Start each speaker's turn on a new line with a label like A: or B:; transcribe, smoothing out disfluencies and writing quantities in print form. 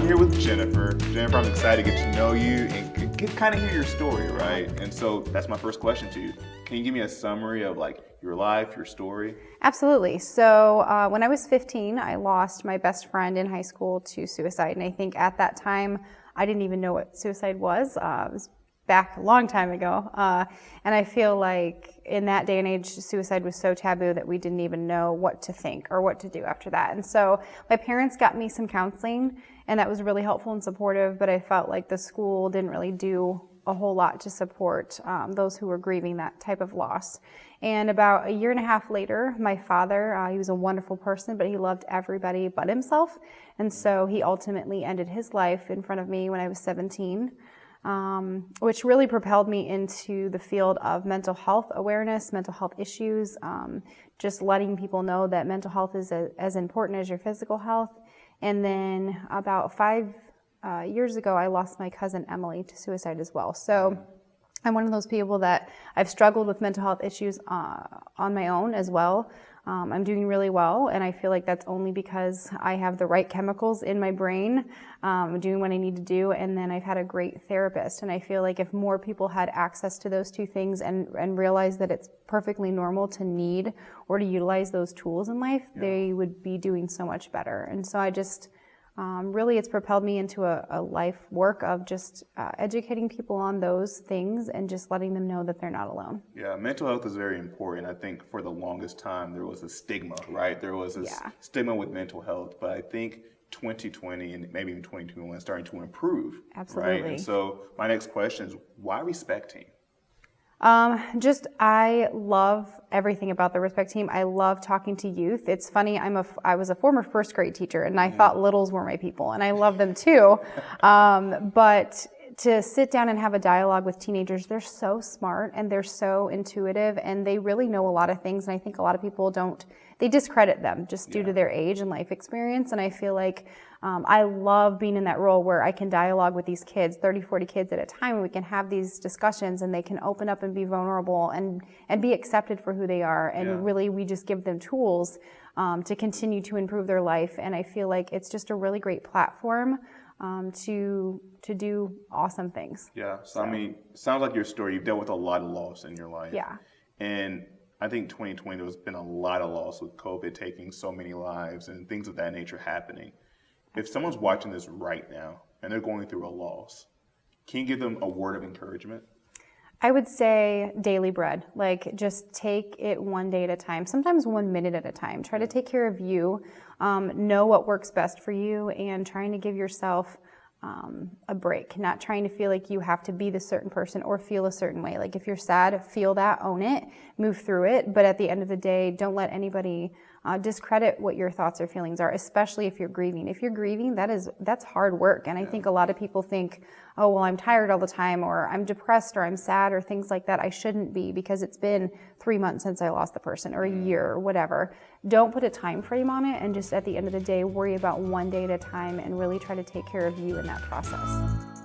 A: I'm here with Jennifer. Jennifer, I'm excited to get to know you and kind of hear your story, right? And so that's my first question to you. Can you give me a summary of like your life, your story?
B: Absolutely. So when I was 15, I lost my best friend in high school to suicide. And I think at that time, I didn't even know what suicide was. It was back a long time ago. And I feel like in that day and age, suicide was so taboo that we didn't even know what to think or what to do after that. And so my parents got me some counseling, and that was really helpful and supportive, but I felt like the school didn't really do a whole lot to support those who were grieving that type of loss. And about a year and a half later, my father, he was a wonderful person, but he loved everybody but himself. And so he ultimately ended his life in front of me when I was 17. Which really propelled me into the field of mental health awareness, mental health issues, just letting people know that mental health is as important as your physical health. And then about 5 years ago, I lost my cousin Emily to suicide as well. So I'm one of those people that I've struggled with mental health issues on my own as well. I'm doing really well, and I feel like that's only because I have the right chemicals in my brain, doing what I need to do, and then I've had a great therapist. And I feel like if more people had access to those two things and realize that it's perfectly normal to need or to utilize those tools in life, they would be doing so much better. And so I just really, it's propelled me into a life work of just educating people on those things and just letting them know that they're not alone.
A: Yeah, mental health is very important. I think for the longest time there was a stigma, right? There was a stigma with mental health, but I think 2020 and maybe even 2021 is starting to improve.
B: Absolutely.
A: Right? And so my next question is, why Respect Team?
B: I love everything about the Respect Team. I love talking to youth. It's funny, I was a former first grade teacher, and I thought littles were my people, and I love them too. But to sit down and have a dialogue with teenagers, they're so smart and they're so intuitive, and they really know a lot of things, and I think a lot of people they discredit them just due to their age and life experience. And I feel like I love being in that role where I can dialogue with these kids, 30, 40 kids at a time, and we can have these discussions and they can open up and be vulnerable and be accepted for who they are. And really, we just give them tools to continue to improve their life. And I feel like it's just a really great platform to do awesome things.
A: Yeah, so I mean, sounds like your story, you've dealt with a lot of loss in your life.
B: Yeah.
A: And I think 2020, there's been a lot of loss with COVID taking so many lives and things of that nature happening. If someone's watching this right now and they're going through a loss, can you give them a word of encouragement?
B: I would say daily bread. Like, just take it one day at a time, sometimes 1 minute at a time. Try to take care of you, know what works best for you, and trying to give yourself a break, not trying to feel like you have to be this certain person or feel a certain way. Like, if you're sad, feel that, own it, move through it. But at the end of the day, don't let anybody discredit what your thoughts or feelings are, especially if you're grieving. If you're grieving, that's hard work. And I think a lot of people think, oh, well, I'm tired all the time, or I'm depressed, or I'm sad, or things like that. I shouldn't be because it's been 3 months since I lost the person, or a year, or whatever. Don't put a time frame on it, and just at the end of the day, worry about one day at a time and really try to take care of you in that process.